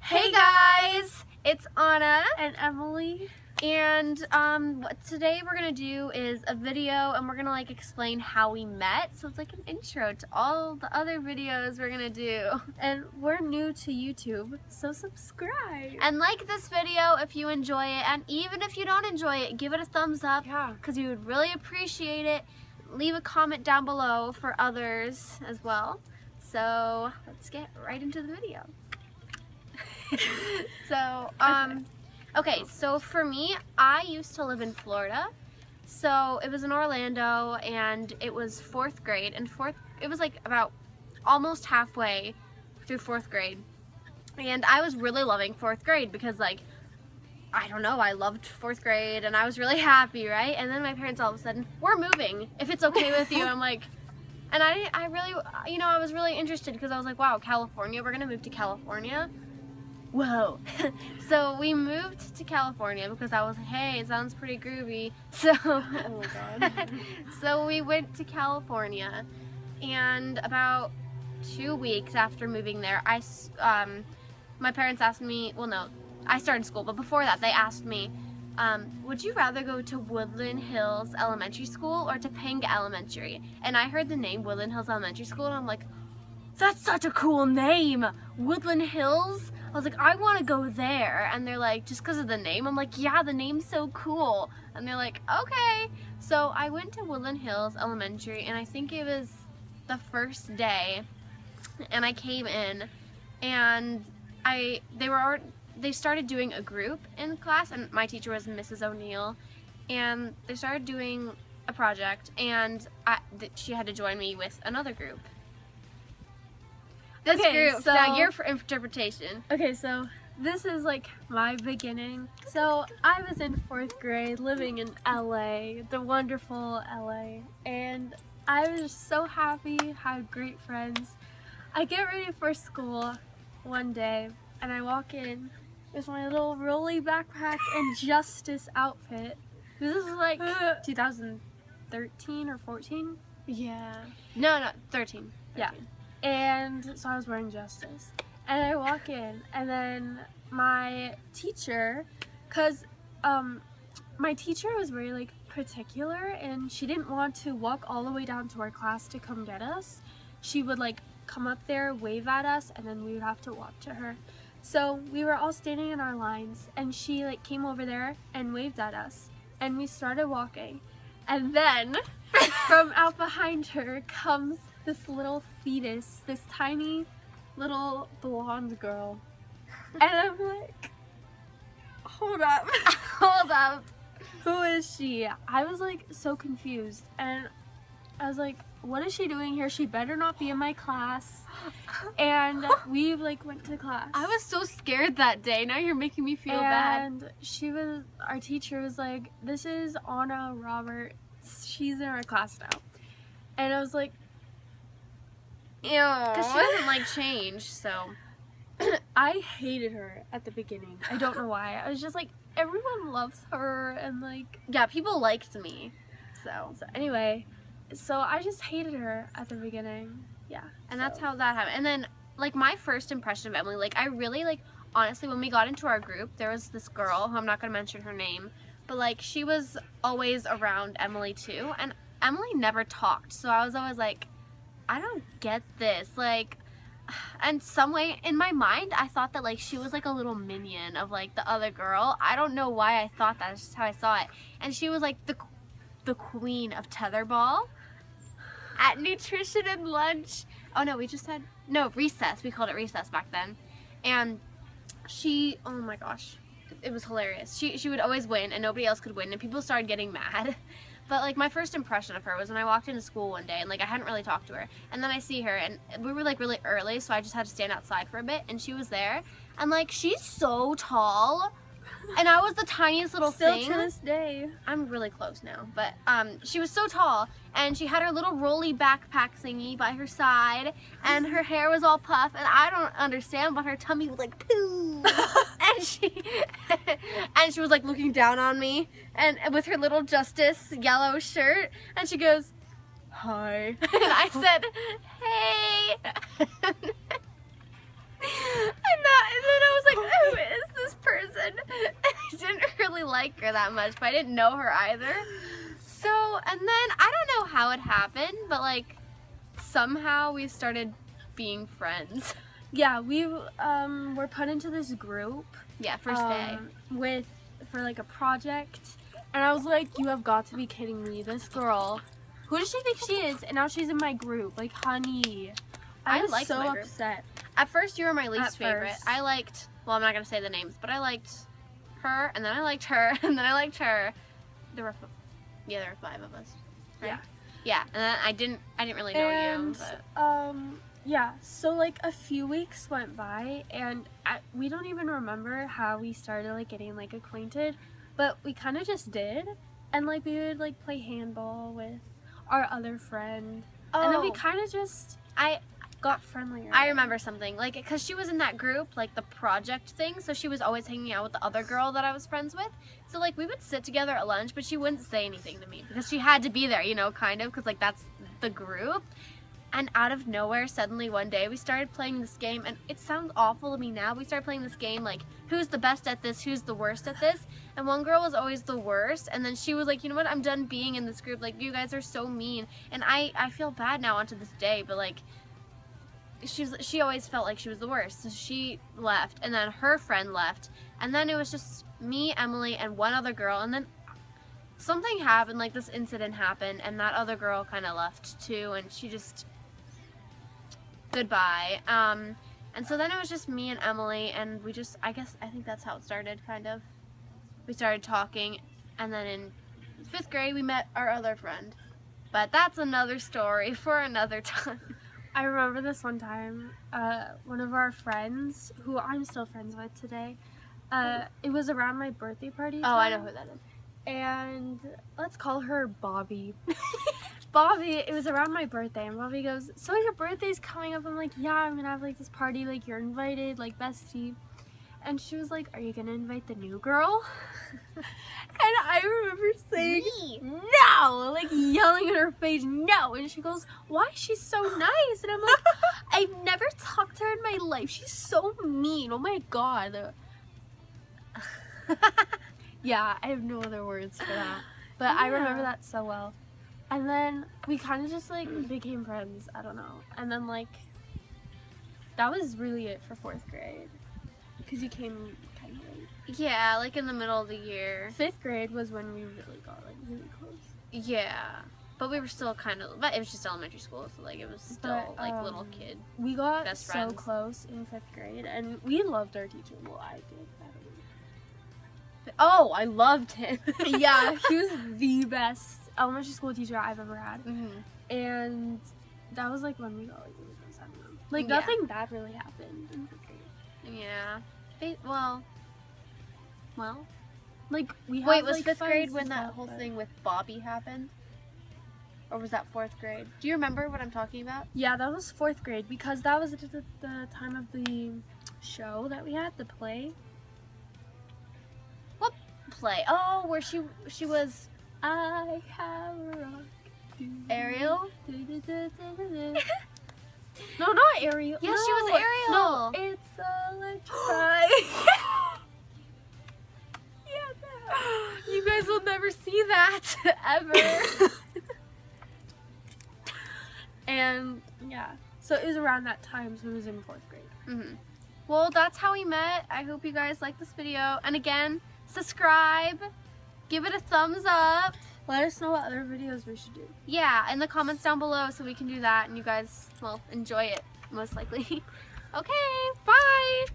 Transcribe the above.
Hey guys, it's Anna and Emily. and what today we're gonna do is a video and we're gonna like explain how we met, so it's like an intro to all the other videos we're gonna do. And we're new to YouTube, so subscribe. And like this video if you enjoy it, and even if you don't enjoy it, give it a thumbs up because we would really appreciate it. Leave a comment down below for others as well. So let's get right into the video. So okay, so for me, I used to live in Florida. So it was in Orlando, and it was 4th grade, and it was like about almost halfway through 4th grade. And I was really loving 4th grade because, like, I don't know, I loved 4th grade and I was really happy, right? And then my parents all of a sudden, we're moving, if it's okay with you. I'm like, and I really, you know, I was really interested because I was like, wow, California, we're gonna move to California. Whoa. So we moved to California because I was like, hey, it sounds pretty groovy. So, Oh my god. so we went to California, and about 2 weeks after moving there, my parents asked me, well, no, I started school, but before that they asked me, would you rather go to Woodland Hills Elementary School or Topanga Elementary? And I heard the name Woodland Hills Elementary School and I'm like, that's such a cool name, Woodland Hills. I was like, I want to go there. And they're like, just because of the name? I'm like, yeah, the name's so cool. And they're like, okay. So I went to Woodland Hills Elementary, and I think it was the first day, and I came in, and they started doing a group in class, and my teacher was Mrs. O'Neill, and they started doing a project, and she had to join me with another group. This Okay, group, so- now your interpretation. Okay, so this is like my beginning. So I was in 4th grade living in LA, the wonderful LA, and I was just so happy, had great friends. I get ready for school one day and I walk in with my little rolly backpack and Justice outfit. This is like 2013 or 14. Yeah. No, 13. Yeah. And so I was wearing Justice. And I walk in, and then my teacher, because my teacher was very like particular, and she didn't want to walk all the way down to our class to come get us. She would like come up there, wave at us, and then we would have to walk to her. So we were all standing in our lines, and she like came over there and waved at us, and we started walking. And then from out behind her comes this little fetus, this tiny little blonde girl. And I'm like, hold up. Hold up. Who is she? I was like so confused, and I was like, what is she doing here? She better not be in my class. And we like went to class. I was so scared that day. Now you're making me feel bad. And our teacher was like, this is Anna Roberts. She's in our class now. And I was like, Ew. Because she doesn't like change, so. I hated her at the beginning. I don't know why. I was just like, everyone loves her, and like, Yeah, people liked me. So anyway, so I just hated her at the beginning. Yeah. and that's how that happened. And then, like, my first impression of Emily, like, I really, like, honestly, when we got into our group, there was this girl, who I'm not going to mention her name, but, like, she was always around Emily, too, and Emily never talked, so I was always like, I don't get this, like, and some way, in my mind, I thought that, like, she was, like, a little minion of, like, the other girl. I don't know why I thought that, it's just how I saw it, and she was, like, the queen of tetherball. At nutrition and lunch. Oh no, recess. We called it recess back then. And she, oh my gosh, it was hilarious. She would always win and nobody else could win, and people started getting mad. But like my first impression of her was when I walked into school one day and like I hadn't really talked to her. And then I see her and we were like really early, so I just had to stand outside for a bit, and she was there. And like she's so tall. And I was the tiniest little thing. Still to this day. I'm really close now, but she was so tall, and she had her little rolly backpack thingy by her side, and her hair was all puff, and I don't understand, but her tummy was like poo, and she was like looking down on me, and with her little Justice yellow shirt, and she goes, hi, and I said, hey, and then I was like, her that much, but I didn't know her either. So, and then I don't know how it happened, but like somehow we started being friends. Yeah, we were put into this group. Yeah, first day. For like a project, and I was like, you have got to be kidding me. This girl, who does she think she is? And now she's in my group. Like, honey, I was liked so my group. upset. At first, you were my least At favorite. first. I liked, well, I'm not going to say the names, but I liked her, and then I liked her, and then I liked her. There were 5 of us. Right? Yeah. Yeah, and then I didn't really know And you, but yeah, so like a few weeks went by, and we don't even remember how we started like getting like acquainted, but we kind of just did, and like we would like play handball with our other friend, and then we kind of just I got friendlier. I remember something, like, because she was in that group, like the project thing, so she was always hanging out with the other girl that I was friends with. So like we would sit together at lunch, but she wouldn't say anything to me because she had to be there, you know, kind of, because like that's the group. And out of nowhere, suddenly one day, we started playing this game, and it sounds awful to me now. We started playing this game, like, who's the best at this, who's the worst at this, and one girl was always the worst, and then she was like, you know what, I'm done being in this group, like, you guys are so mean, and I feel bad now onto this day, but, like, she always felt like she was the worst, so she left, and then her friend left, and then it was just me, Emily, and one other girl, and then something happened, like, this incident happened, and that other girl kind of left, too, and she just... goodbye. And so then it was just me and Emily, and we just, I think that's how it started, kind of. We started talking, and then in 5th grade we met our other friend. But that's another story for another time. I remember this one time, one of our friends, who I'm still friends with today, it was around my birthday party Oh, I know time, who that is. and let's call her Bobby. Bobby, it was around my birthday, and Bobby goes, so your birthday's coming up. I'm like, yeah, I'm gonna have like this party, like you're invited, like bestie. And she was like, are you gonna invite the new girl? And I remember saying, no, like yelling in her face, no. And she goes, why? She's so nice. And I'm like, I've never talked to her in my life. She's so mean. Oh my God. Yeah, I have no other words for that. But I remember that so well. And then we kind of just like became friends. I don't know. And then like, that was really it for 4th grade. Because you came kind of late. Yeah, like in the middle of the year. 5th grade was when we really got like really close. Yeah. But we were still kind of, but it was just elementary school, so like it was still But, like little kid. We got Best so friends. close in 5th grade, and we loved our teacher. Well, I did. Oh, I loved him. Yeah, he was the best elementary school teacher I've ever had. Mhm. And that was like when we got like really close. I don't know. Like Yeah. nothing bad really happened in 5th grade. Yeah. Well. Like we had, Wait, was like, 5th grade fights when and that stuff, whole but- thing with Bobby happened? Or was that 4th grade? Do you remember what I'm talking about? Yeah, that was 4th grade because that was the time of the show that we had, the play. Play. Oh, where she was I have a rock. Ariel? No, not Ariel. Yes, no. she was Ariel. No, it's electrifying. Yeah, You guys will never see that ever. and yeah, so it was around that time, so it was in 4th grade. Mm-hmm. Well, that's how we met. I hope you guys like this video. And again, subscribe. Give it a thumbs up. Let us know what other videos we should do. Yeah, in the comments down below so we can do that and you guys, well, enjoy it, most likely. Okay, bye!